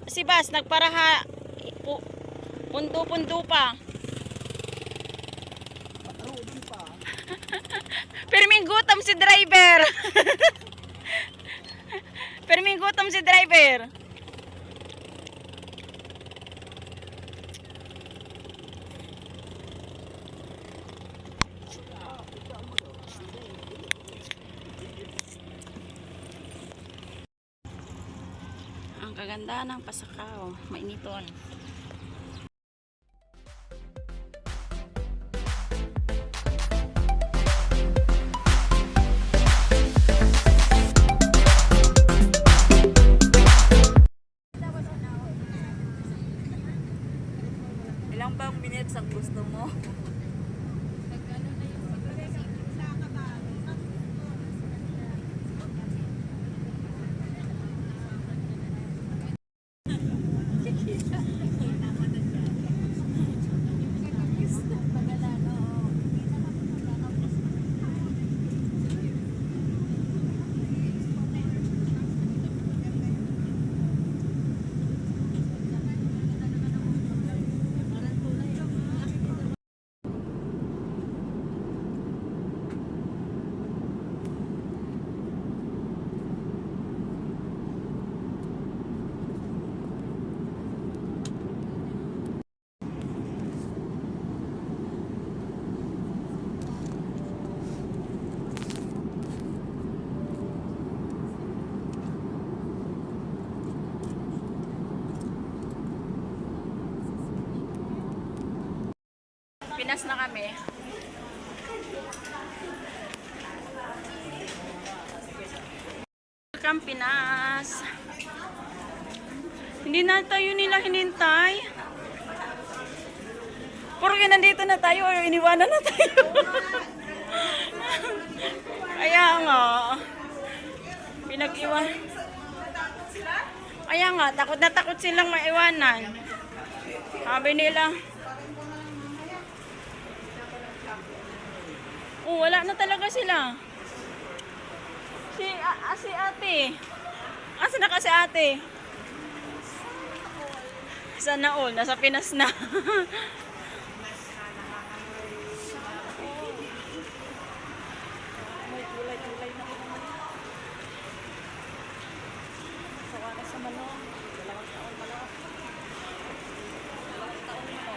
si Bas nagparaha pundo-pundo pa. Perming gutom si driver. Perming gutom si driver. Ang kaganda ng Pasakaw, mainiton. Ilang bang minutes ang gusto mo? Pinas na kami. Welcome Pinas. Hindi na tayo nila hinintay. Porque nandito na tayo, iniwanan na tayo. Kaya nga. Pinag-iwan. Kaya nga, takot na takot silang maiwanan. Sabi nila, oh, wala na talaga sila. Si ate. Asa na kasi ate? Sana all, nasa Pinas na. May tulay-tulay na naman. Sawa na sa manok. 2 taon manok. 2 taon manok.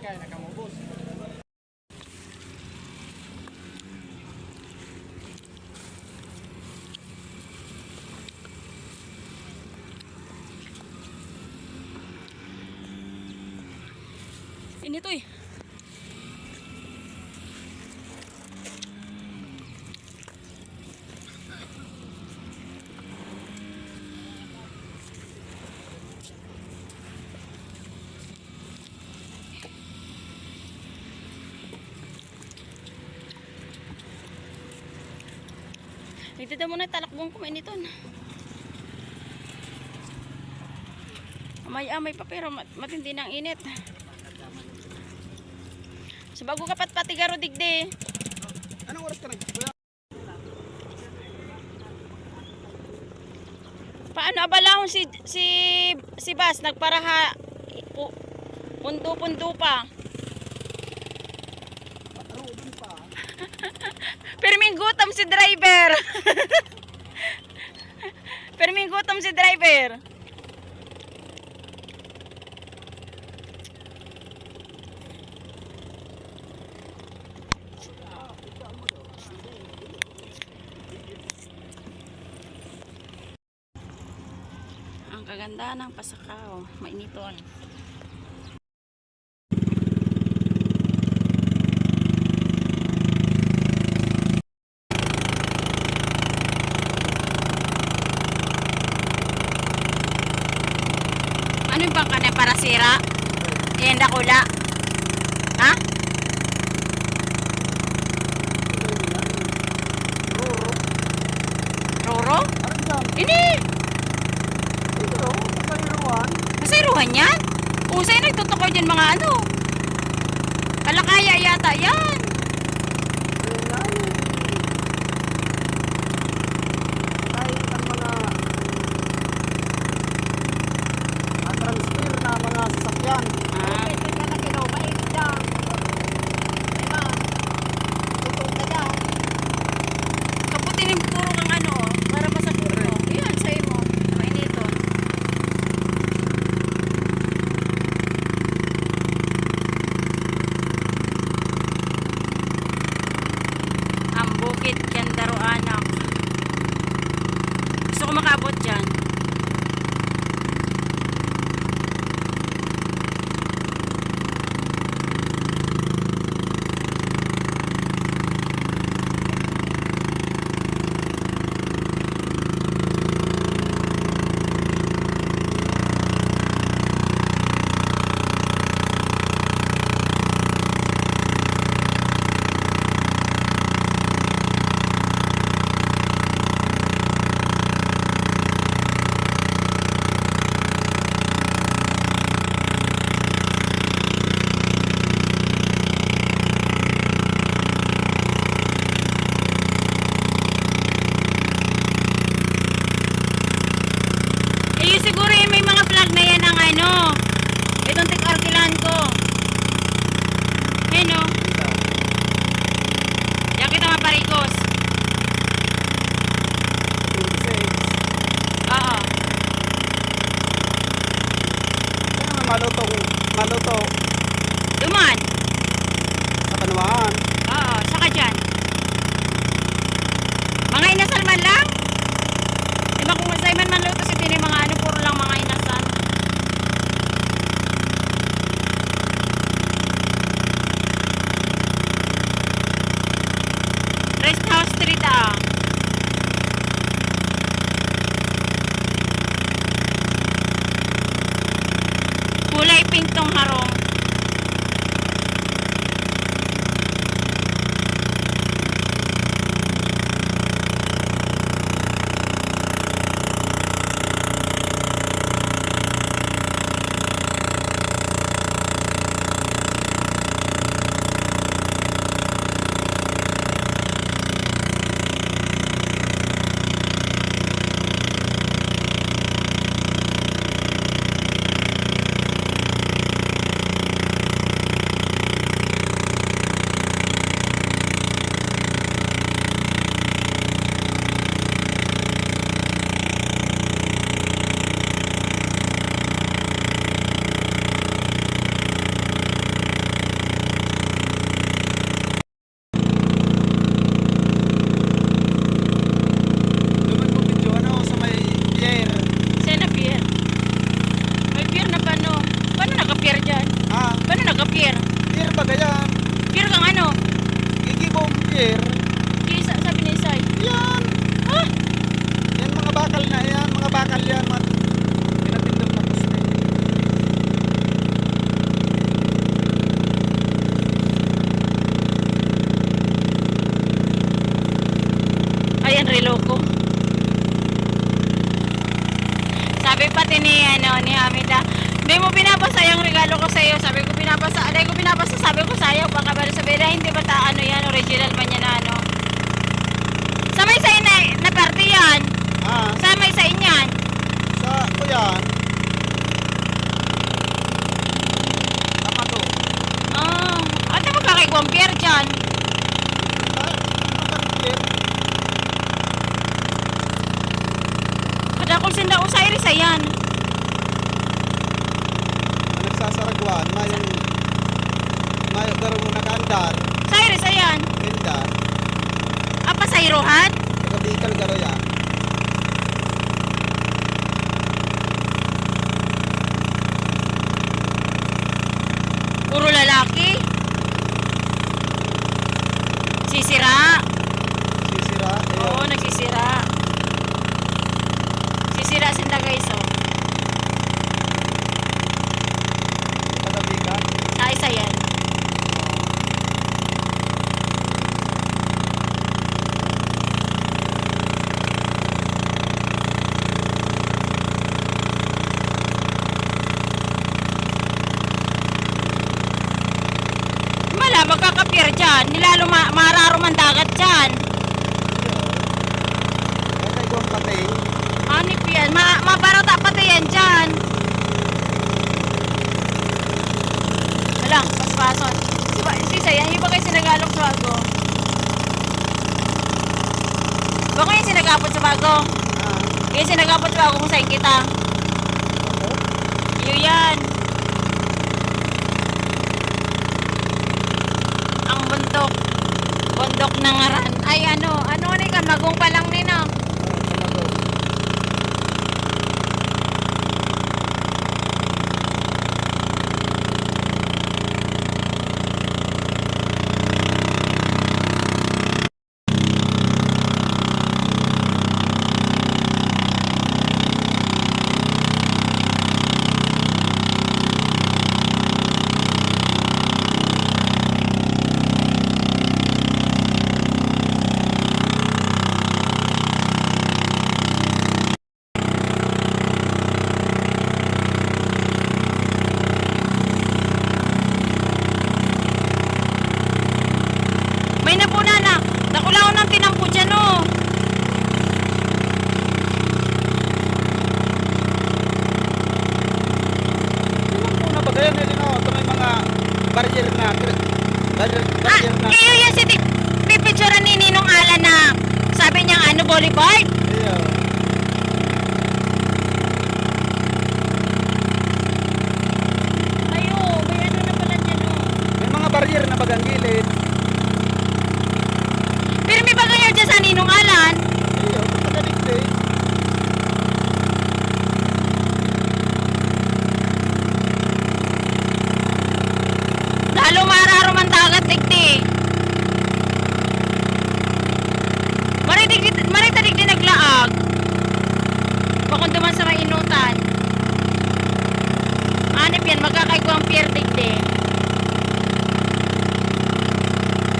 kaya nakamubos. Ini to eh. Dito daw muna talakbong kumain ito. Amay-amay pa pero matindi ng init. So bago ka patigaro digdi. Anong oras ka nag... Paano abalahon si Bas nagparaha pundo-pundo pa. Perming gutom si driver. Perming gutom si driver. Ang kaganda ng Pasakaw, mainiton. Ano yung bang kanay para sira? Ienda kula. Ha? Roro? Ini! Masayruhan yan? Usay nagtutukor dyan mga ano. Kalakaya yata yan. transfer na mga sasakyan. Kaputin yung puro kang ano, para masapuro mo. Ayan, sa'yo mo. Mainiton. Ang bukid Candaro anak. Gusto ko makaabot dyan. Eh, siguro yung may mga flag na yan ang ano. Itong tik-arkilan ko. Yan o. Diyan kita maparikos. Oo. Maluto Duman. sa Kanuwaan. Oo, saka dyan. Mga inasal man lang. Diba kung masay man luto si Tini, mga ano, puro lang mga inasal. Rest House Street ah. Kulay pink tong harong. Sabi pati ni Hamida, hindi mo pinapasa yung regalo ko sa iyo. Sabi ko pinapasa, sabi ko sayang baka ba sabi na hindi ba yan original ba niya na ano. Sa may sa na party yan. Sa may sa inyan. Sa ito yan. Nakado. Ano magkakaigwang pier dyan? Kada kung sinda o sa iris ayan. Nagsasaragwan. Mayo garo mo nakaandar. Sa iris ayan. Indar. Apa sa irohan? Taga-bikal garo yan. Puro lalaki. Sisira. Sisira. Oo, nagsisira. Sisira sinda guys, oh. Taga-bikal. Sa isa yan. Wala, magkakapir dyan. Nilalo mararo man dagat dyan. Kaya igwang patay. Anip yan. Mabarata pati yan dyan. Walang, paspason. Sisa yan, yung bagay sinagalok sa bago. Baka yung sinagapot sa bago. Yung sinagapot sa bago kung saan kita. Iyo yan. Ang bundok. Bundok ng Aran. Ay ano ni Kamagong pa lang nino. May napuna na. Nakulaw ng tinampo dyan, oh. Una ba ganyan nila no? Ito may mga barrier na. Barrier na. Iyo yan si pipicturean ni Ninong Alan na sabi niya ano, boulevard. Iyo. Ayo, may ano na pala dyan, oh. May mga barrier na bagang gilid. Pero may bagay dyan sa Ninong Alan. Iyo. Pagkadigdi. Lalo mararo man dagat digdi. Marita digdi naglaag. Bakong duman sa mainutan. Anip yan, magkakaigwang pier digdi.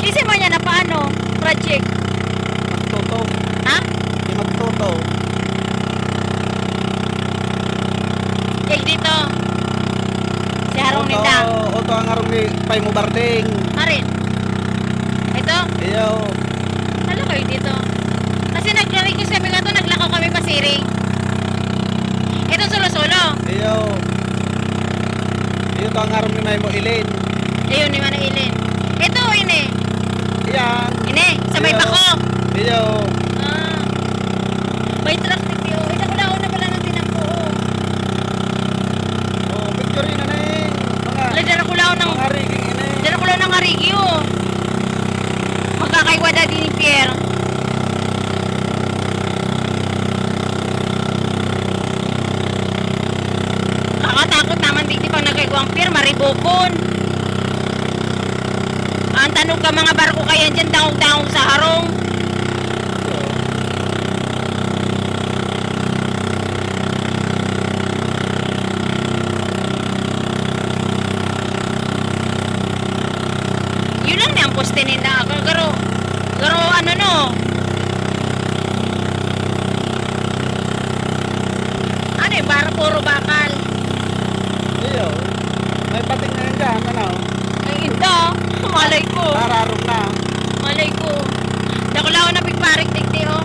Kasi mo niya na paano? Project. Magtoto. Ha? Di magtoto. Kaya dito. Si Harong Nita. Oto ang harong ni Pay mo Barding. Marin. Ito. Iyo. Ano kayo dito? Kasi nag-request kami nga to, naglakaw kami pa siring. Ito solo-solo. Iyo. Iyo to ang harong ni May mo Ilin. Ayun, ni Manang Ilin. Ito, ini. Iyan. Ini, sa may Iyo. bako. Iyo. Ah. May truck dito. Ito ko na pala ng tinampo. Oh, picture na na eh. Alay, dala ko lang ng... Mga rigging ina eh. Dala ko lang ng arigyo. Magkakaiwada din ni Pierre. Nakakatakot naman dito pag nagkaigwang Pierre, maribokon. Ang tanong ka mga barko kaya dyan, dangog-dangog sa harong. Yun lang na ang poste nila. Garo ano no. Ano yung barko puro bakal. Iyo. May pating na yun dyan, ano? Ay, inda. Malay ko. Tararong na. Malay ko. Nakulaw na pigparik digdi, oh.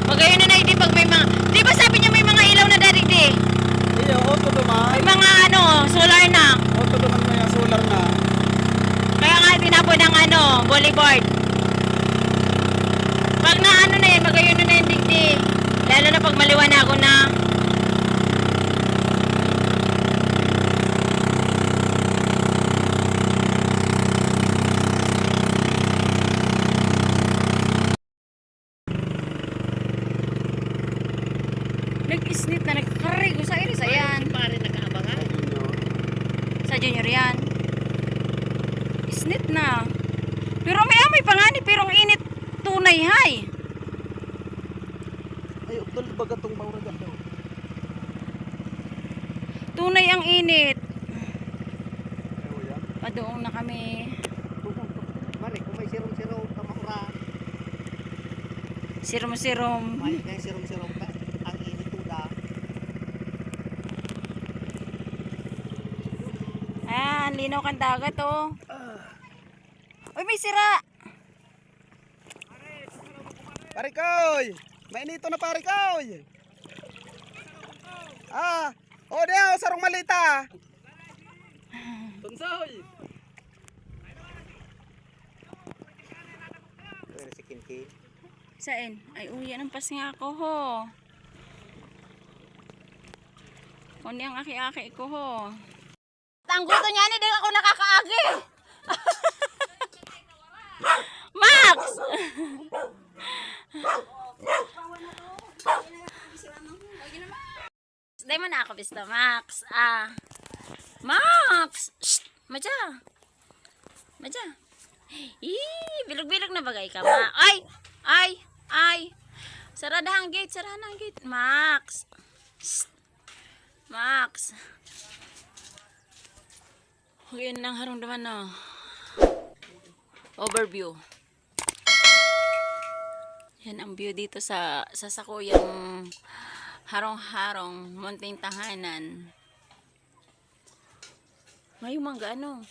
Magayon na hindi pag may mga... Di ba sabi niya may mga ilaw na dadigdi? Iyo, auto duman. May mga solar na. Auto duman na yung solar na. Kaya nga tinapon ng boulevard. Pag na na yan, magayon na yung digdi. Lalo na pag maliwanago na. Nag-isnit na nagkarigo sa iris. Ayan. Pare nag-aabangan. Sa junior yan. Isnit na. Pero may amoy pa nga ni. Pero ang init tunay hay. Ay, utol ba gatong bawragan daw? Tunay ang init. Ewa yan. Padoong na kami. Mari, kung may sirom-sirom, kamakura. Sirom-sirom. May sirom-sirom ka. Ang init tuda. Ah, ang linaw kang dagat oh. Uy, may sira. Parikoy! Mainito na parikoy! Ah! O diyaw, sarong malita! Tunsoy! Pero si Kinki. Saan? Ay, uyan ang pas nga ako ho. Kundi ang aki-aki ko ho. Ang gusto niya ni, di ako nakakaagi. Max! Dahil mo na ako bista, Max. Ah. Max! Shh! Madya. Madya. Bilog-bilog na bagay ka, ma. Ay! Ay! Ay! Saradahan gate, saradahan gate. Max! Shh! Max! Ngayon lang harong naman na. Overview. Yan ang view dito sa Sakuyang harong-harong munting tahanan. Ngayon mangga ano?